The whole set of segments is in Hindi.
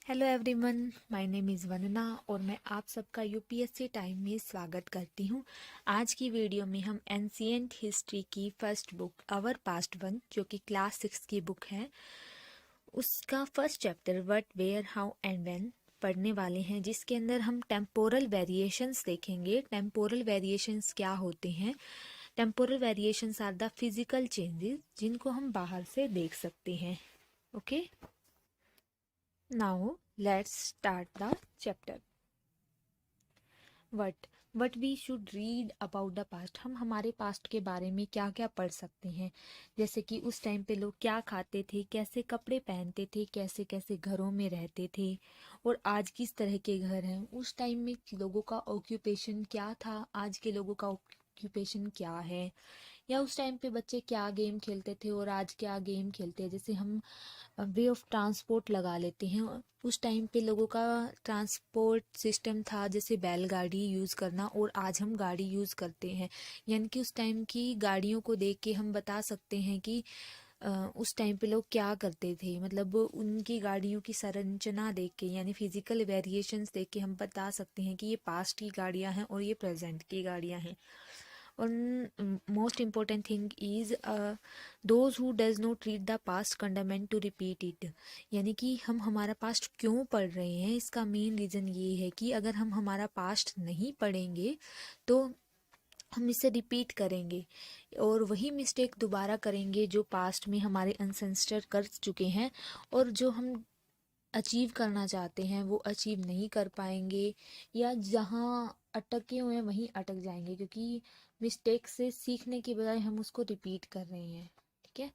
Hello everyone, my name is Vandana और मैं आप सबका यूपीएससी टाइम में स्वागत करती हूँ। आज की वीडियो में हम एंशिएंट हिस्ट्री की first book our past one, जो कि क्लास 6 की बुक है, उसका first chapter what where how and when पढ़ने वाले हैं, जिसके अंदर हम टेम्पोरल वेरिएशंस देखेंगे। टेम्पोरल वेरिएशंस क्या होते हैं? Temporal variations are the physical changes जिनको हम बाहर से देख सकते हैं। Okay, now let's start the chapter. What we should read about the past. हम हमारे पास्ट के बारे में क्या क्या पढ़ सकते हैं, जैसे कि उस टाइम पे लोग क्या खाते थे, कैसे कपड़े पहनते थे, कैसे कैसे घरों में रहते थे, और आज किस तरह के घर हैं। उस टाइम में लोगों का ऑक्यूपेशन क्या था, आज के लोगों का ऑक्यूपेशन क्या है, या उस टाइम पे बच्चे क्या गेम खेलते थे और आज क्या गेम खेलते हैं। जैसे हम वे ऑफ ट्रांसपोर्ट लगा लेते हैं। उस टाइम पे लोगों का ट्रांसपोर्ट सिस्टम था जैसे बैलगाड़ी यूज़ करना, और आज हम गाड़ी यूज़ करते हैं। यानी कि उस टाइम की गाड़ियों को देख के हम बता सकते हैं कि उस टाइम पे लोग क्या करते थे। मतलब उनकी गाड़ियों की संरचना देख के, यानी फिजिकल वेरिएशंस देख के हम बता सकते हैं कि ये पास्ट की गाड़ियां हैं और ये प्रेजेंट की गाड़ियां हैं। और most important thing is those who does not read the past condemned to repeat it. यानी कि हम हमारा पास्ट क्यों पढ़ रहे हैं, इसका मेन रीज़न ये है कि अगर हम हमारा पास्ट नहीं पढ़ेंगे तो हम इसे रिपीट करेंगे और वही मिस्टेक दोबारा करेंगे जो पास्ट में हमारे अनसेंस्टर कर चुके हैं, और जो हम अचीव करना चाहते हैं वो अचीव नहीं कर पाएंगे, या जहाँ अटके हुए हैं वहीं अटक जाएंगे, क्योंकि मिस्टेक से सीखने की बजाय हम उसको रिपीट कर रहे हैं। ठीक है,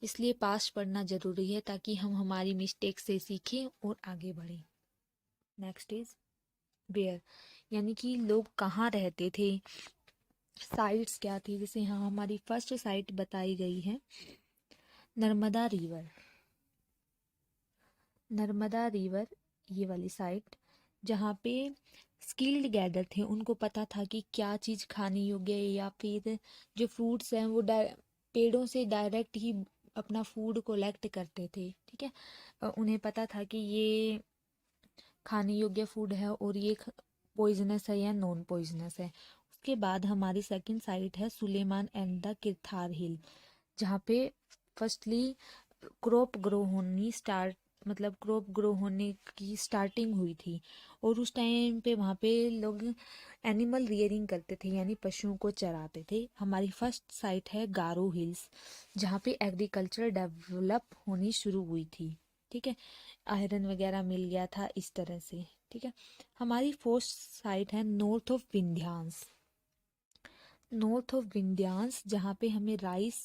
इसलिए पास्ट पढ़ना ज़रूरी है ताकि हम हमारी मिस्टेक से सीखें और आगे बढ़ें। नेक्स्ट इज वेयर, यानी कि लोग कहाँ रहते थे, साइट्स क्या थी। जैसे यहाँ हमारी फर्स्ट साइट बताई गई है नर्मदा रिवर। नर्मदा रिवर, ये वाली साइट, जहाँ पे स्किल्ड गैदर थे, उनको पता था कि क्या चीज़ खाने योग्य है, या फिर जो फ्रूट्स हैं वो पेड़ों से डायरेक्ट ही अपना फूड कलेक्ट करते थे। ठीक है, उन्हें पता था कि ये खाने योग्य फूड है और ये पॉइजनस है या नॉन पॉइजनस है। उसके बाद हमारी सेकंड साइट है सुलेमान एंड द किरथार हिल, जहाँ पे फर्स्टली क्रॉप ग्रो होनी स्टार्ट, मतलब क्रॉप ग्रो होने की स्टार्टिंग हुई थी। और उस टाइम पे वहाँ पे लोग एनिमल रियरिंग करते थे, यानी पशुओं को चराते थे। हमारी फर्स्ट साइट है गारो हिल्स, जहाँ पे एग्रीकल्चर डेवलप होनी शुरू हुई थी। ठीक है, आयरन वगैरह मिल गया था इस तरह से। ठीक है, हमारी फोर्थ साइट है नॉर्थ ऑफ विंध्यांस। नॉर्थ ऑफ विंध्यांस, जहाँ पे हमें राइस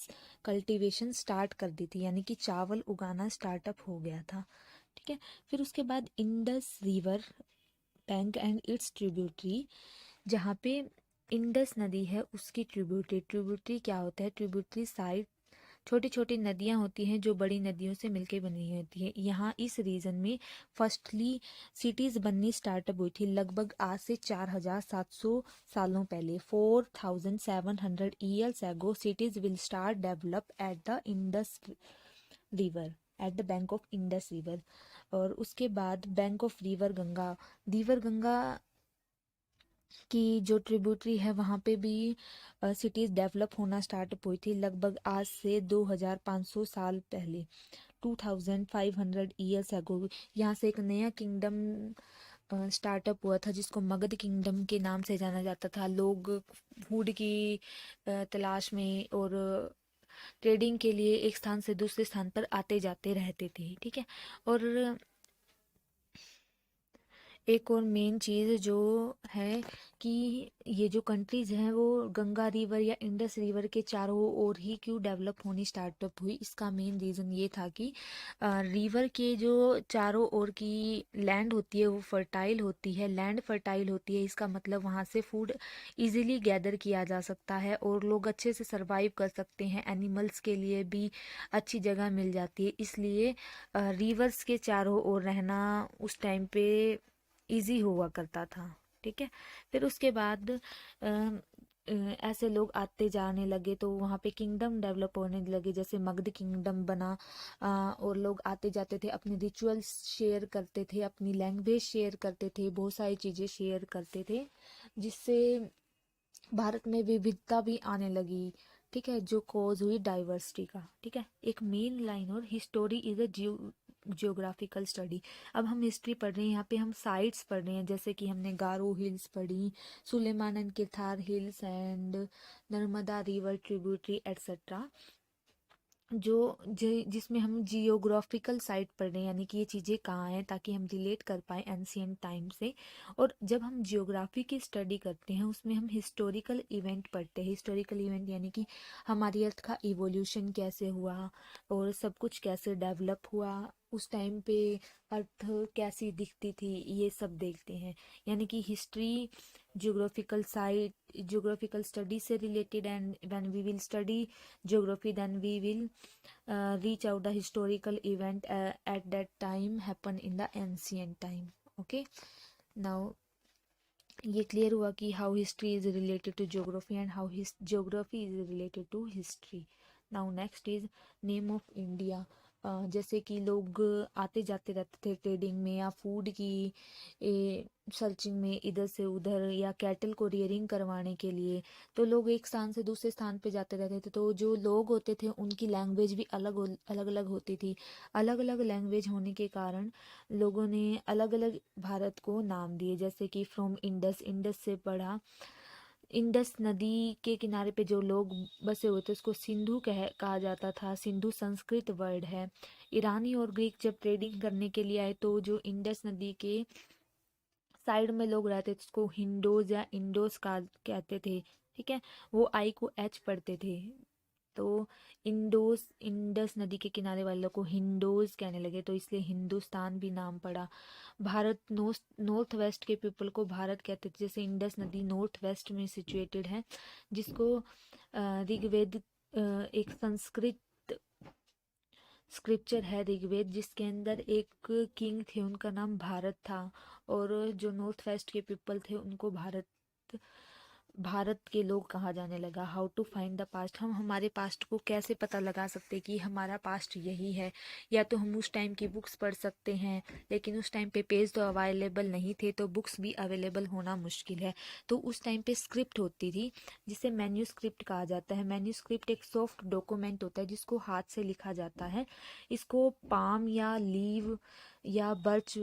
कल्टीवेशन स्टार्ट कर दी थी, यानी कि चावल उगाना स्टार्टअप हो गया था। ठीक है, फिर उसके बाद Indus river bank and it's tributary, जहाँ पे इंडस नदी है उसकी ट्रिब्यूटरी। ट्रिब्यूटरी क्या होता है? ट्रिब्यूटरी साइड छोटी छोटी नदियां होती हैं जो बड़ी नदियों से मिलकर बनी होती है। यहाँ इस रीजन में फर्स्टली सिटीज बननी स्टार्टअप हुई थी लगभग आज से 4700 सालों पहले। 4700 years ago cities will start develop at the Indus river, at the bank of Indus river. और उसके बाद बैंक ऑफ रिवर गंगा की जो ट्रिब्यूटरी है वहाँ पे भी सिटीज़ डेवलप होना स्टार्ट हुई थी लगभग आज से 2500 साल पहले, 2500 ईयर्स अगो। यहाँ से एक नया किंगडम स्टार्टअप हुआ था जिसको मगध किंगडम के नाम से जाना जाता था। लोग फूड की तलाश में और ट्रेडिंग के लिए एक स्थान से दूसरे स्थान पर आते जाते रहते थे। ठीक है, और एक और मेन चीज़ जो है कि ये जो कंट्रीज हैं वो गंगा रिवर या इंडस रिवर के चारों ओर ही क्यों डेवलप होनी स्टार्टअप हुई, इसका मेन रीज़न ये था कि रिवर के जो चारों ओर की लैंड होती है वो फर्टाइल होती है। लैंड फर्टाइल होती है, इसका मतलब वहाँ से फूड इजीली गैदर किया जा सकता है और लोग अच्छे से सरवाइव कर सकते हैं। एनिमल्स के लिए भी अच्छी जगह मिल जाती है, इसलिए रिवर्स के चारों ओर रहना उस टाइम पे इजी हुआ करता था। ठीक है, फिर उसके बाद ऐसे लोग आते जाने लगे तो वहाँ पे किंगडम डेवलप होने लगे, जैसे मगध किंगडम बना। और लोग आते जाते थे, अपने रिचुअल्स शेयर करते थे, अपनी लैंग्वेज शेयर करते थे, बहुत सारी चीज़ें शेयर करते थे, जिससे भारत में विविधता भी आने लगी। ठीक है, जो कॉज हुई डाइवर्सिटी का। ठीक है, एक मेन लाइन और history is a geographical study. अब हम हिस्ट्री पढ़ रहे हैं, यहाँ पे हम साइट्स पढ़ रहे हैं, जैसे कि हमने गारो हिल्स पढ़ी, Sulaiman and Kirthar hills and Narmada river tributary etcetera, जिसमें हम जियोग्राफिकल साइट पढ़ रहे हैं, यानी कि ये चीज़ें कहाँ हैं, ताकि हम रिलेट कर पाए एंशियंट टाइम से। और जब हम जियोग्राफी की स्टडी करते हैं उसमें हम हिस्टोरिकल इवेंट पढ़ते हैं। हिस्टोरिकल इवेंट यानी कि हमारी अर्थ का इवोल्यूशन कैसे हुआ और सब कुछ कैसे डेवलप हुआ, उस टाइम पे अर्थ कैसी दिखती थी, ये सब देखते हैं। यानी कि history geographical site, geographical study से related, and when we will study geography then we will reach out the historical event at that time happen in the ancient time. Okay, now ये क्लियर हुआ कि how history is related to geography and how geography is related to history. Now next is name of India. जैसे कि लोग आते जाते रहते थे ट्रेडिंग में या फूड की सर्चिंग में इधर से उधर, या कैटल को रियरिंग करवाने के लिए, तो लोग एक स्थान से दूसरे स्थान पे जाते रहते थे। तो जो लोग होते थे उनकी लैंग्वेज भी अलग अलग अलग होती थी। अलग अलग लैंग्वेज होने के कारण लोगों ने अलग अलग भारत को नाम दिए, जैसे कि फ्रॉम इंडस, इंडस से पढ़ा, इंडस नदी के किनारे पे जो लोग बसे हुए थे उसको सिंधु कहा जाता था। सिंधु संस्कृत वर्ड है। ईरानी और ग्रीक जब ट्रेडिंग करने के लिए आए तो जो इंडस नदी के साइड में लोग रहते थे उसको हिंडोज या इंडोस का कहते थे। ठीक है, वो आई को एच पढ़ते थे, तो इंडोस, इंडस नदी के किनारे वाले लोग को हिंडोज कहने लगे, तो इसलिए हिंदुस्तान भी नाम पड़ा। भारत नॉर्थ वेस्ट के पीपल को भारत कहते थे, जैसे इंडस नदी नॉर्थ वेस्ट में सिचुएटेड है, जिसको ऋग्वेद, एक संस्कृत स्क्रिप्चर है ऋग्वेद, जिसके अंदर एक किंग थे, उनका नाम भारत था, और जो नॉर्थ वेस्ट के पीपल थे उनको भारत, भारत के लोग कहा जाने लगा। How to find the past, हम हमारे पास्ट को कैसे पता लगा सकते कि हमारा पास्ट यही है। या तो हम उस टाइम की बुक्स पढ़ सकते हैं, लेकिन उस टाइम पे पेज तो अवेलेबल नहीं थे, तो बुक्स भी अवेलेबल होना मुश्किल है। तो उस टाइम पे स्क्रिप्ट होती थी, जिसे मैन्यूस्क्रिप्ट कहा जाता है। मैन्यूस्क्रिप्ट एक सॉफ्ट डॉक्यूमेंट होता है जिसको हाथ से लिखा जाता है। इसको पाम या लीव या बर्च,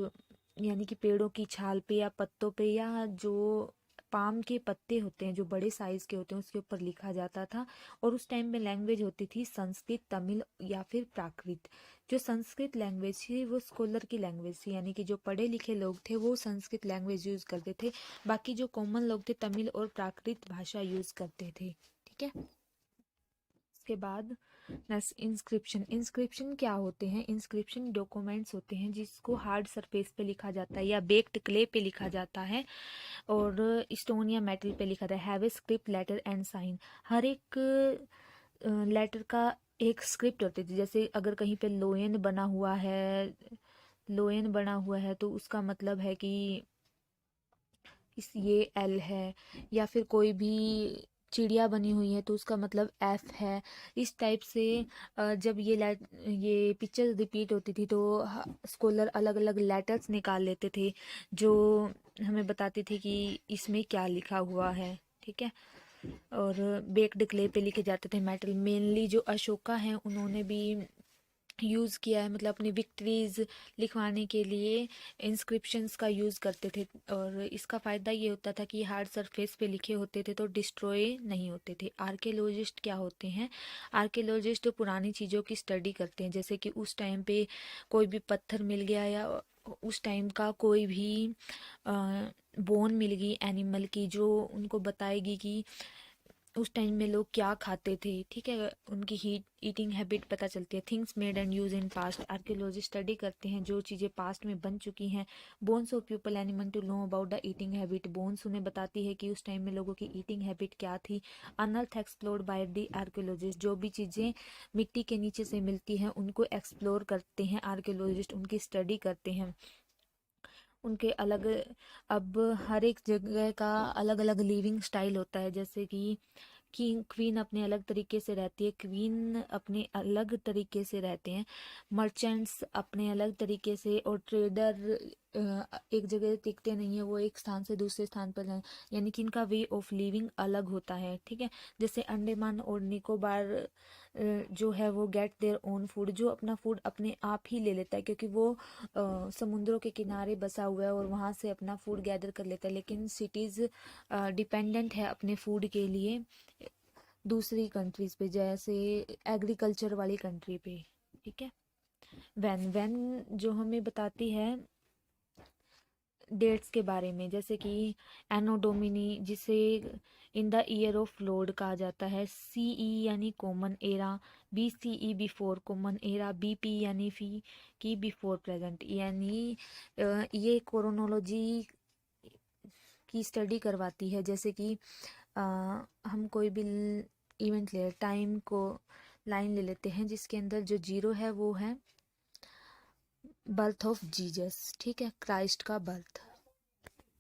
यानी कि पेड़ों की छाल पे या पत्तों पे, या जो पाम के पत्ते होते हैं जो बड़े साइज के होते हैं उसके ऊपर लिखा जाता था। और उस टाइम में लैंग्वेज होती थी संस्कृत, तमिल या फिर प्राकृत। जो संस्कृत लैंग्वेज थी वो स्कॉलर की लैंग्वेज थी, यानी कि जो पढ़े लिखे लोग थे वो संस्कृत लैंग्वेज यूज करते थे, बाकी जो कॉमन लोग थे तमिल और प्राकृत भाषा यूज करते थे। ठीक है, इसके बाद इंस्क्रिप्शन। इंस्क्रिप्शन क्या होते हैं? इंस्क्रिप्शन डॉक्यूमेंट्स होते हैं जिसको हार्ड सरफेस पे लिखा जाता है या बेक्ड क्ले पे लिखा जाता है, और स्टोन या मेटल पे लिखा था। Have a script, letter and sign. हर एक लेटर का एक स्क्रिप्ट होती थी। जैसे अगर कहीं पे लोयन बना हुआ है, लोयन बना हुआ है तो उसका मतलब है कि इस ये एल है, या फिर कोई भी चिड़िया बनी हुई है तो उसका मतलब एफ है। इस टाइप से जब ये पिक्चर रिपीट होती थी तो स्कॉलर अलग अलग लेटर्स निकाल लेते थे जो हमें बताते थे कि इसमें क्या लिखा हुआ है। ठीक है, और बेक्ड क्ले पे लिखे जाते थे। मेटल मेनली जो अशोका हैं उन्होंने भी यूज़ किया है, मतलब अपनी विक्ट्रीज लिखवाने के लिए इंस्क्रिप्शंस का यूज़ करते थे। और इसका फ़ायदा ये होता था कि हार्ड सरफेस पे लिखे होते थे तो डिस्ट्रॉय नहीं होते थे। आर्कियोलॉजिस्ट क्या होते हैं? आर्कियोलॉजिस्ट पुरानी चीज़ों की स्टडी करते हैं, जैसे कि उस टाइम पे कोई भी पत्थर मिल गया या उस टाइम का कोई भी बोन मिल गई एनिमल की, जो उनको बताएगी कि उस टाइम में लोग क्या खाते थे। ठीक है, उनकी हीट ईटिंग हैबिट पता चलती है। Things made and use in past. Archaeologist study करते हैं जो चीज़ें पास्ट में बन चुकी हैं। Bones of people animal to know about the eating habit. Bones उन्हें बताती है कि उस टाइम में लोगों की ईटिंग हैबिट क्या थी। Unearth explored by the archaeologist. जो भी चीज़ें मिट्टी के नीचे से मिलती हैं उनको एक्सप्लोर करते हैं आर्कियोलॉजिस्ट, उनकी स्टडी करते हैं। उनके अलग, अब हर एक जगह का अलग अलग लिविंग स्टाइल होता है। जैसे कि किंग क्वीन अपने अलग तरीके से रहती है, क्वीन अपने अलग तरीके से रहते हैं, मर्चेंट्स अपने अलग तरीके से, और ट्रेडर एक जगह टिकते नहीं है, वो एक स्थान से दूसरे स्थान पर जाएं, यानी कि इनका वे ऑफ लिविंग अलग होता है। ठीक है, जैसे अंडमान और निकोबार जो है वो गेट देयर ओन फूड, जो अपना फूड अपने आप ही ले लेता है, क्योंकि वो समुद्रों के किनारे बसा हुआ है और वहाँ से अपना फूड गैदर कर लेता है। लेकिन सिटीज़ डिपेंडेंट है अपने फूड के लिए दूसरी कंट्रीज पे, जैसे एग्रीकल्चर वाली कंट्री पे। ठीक है, वैन वैन जो हमें बताती है डेट्स के बारे में, जैसे कि एनो डोमिनी, जिसे in the year of Lord कहा जाता है, सीई यानी common era, BCE before common era, BP यानी फी की बिफोर प्रेजेंट, यानी ये क्रोनोलॉजी की स्टडी करवाती है। जैसे कि हम कोई भी इवेंट ले, टाइम को लाइन ले लेते हैं, जिसके अंदर जो जीरो है वो है बर्थ ऑफ जीसस। ठीक है, क्राइस्ट का बर्थ।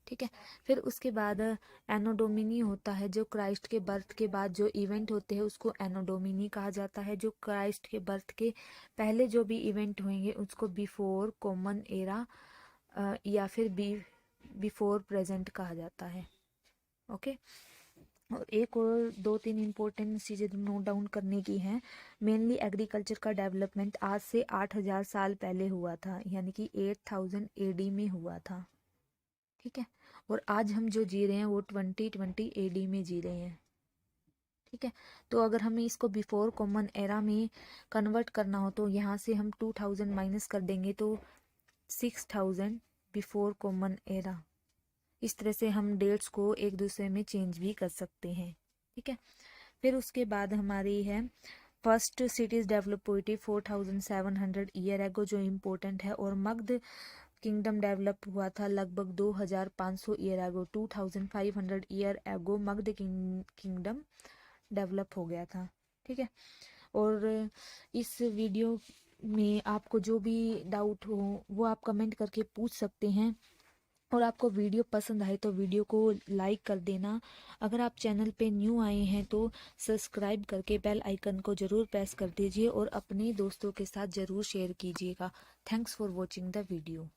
ठीक है, फिर उसके बाद एनोडोमिनी होता है, जो क्राइस्ट के बर्थ के बाद जो इवेंट होते हैं उसको एनोडोमिनी कहा जाता है। जो क्राइस्ट के बर्थ के पहले जो भी इवेंट होंगे उसको बिफोर कॉमन एरा या फिर बिफोर प्रेजेंट कहा जाता है। ओके, और एक और दो तीन इम्पोर्टेंट चीज़ें नोट डाउन करने की हैं। मेनली एग्रीकल्चर का डेवलपमेंट आज से 8000 साल पहले हुआ था, यानी कि 8000 एडी में हुआ था। ठीक है, और आज हम जो जी रहे हैं वो 2020 एडी में जी रहे हैं। ठीक है, तो अगर हमें इसको बिफोर कॉमन एरा में कन्वर्ट करना हो तो यहाँ से हम 2000 माइनस कर देंगे तो 6000 बिफोर कॉमन एरा। इस तरह से हम डेट्स को एक दूसरे में चेंज भी कर सकते हैं। ठीक है, फिर उसके बाद हमारी है फर्स्ट सिटीज डेवलप हुई थी 4700 ईयर एगो, जो इम्पोर्टेंट है। और मगध किंगडम डेवलप हुआ था लगभग 2500 year ago, 2500 year ago Magadh kingdom develop हो गया था। ठीक है, और इस वीडियो में आपको जो भी डाउट हो वो आप कमेंट करके पूछ सकते हैं। और आपको वीडियो पसंद आए तो वीडियो को लाइक कर देना। अगर आप चैनल पे न्यू आए हैं तो सब्सक्राइब करके बेल आइकन को ज़रूर प्रेस कर दीजिए और अपने दोस्तों के साथ ज़रूर शेयर कीजिएगा। Thanks for watching the video.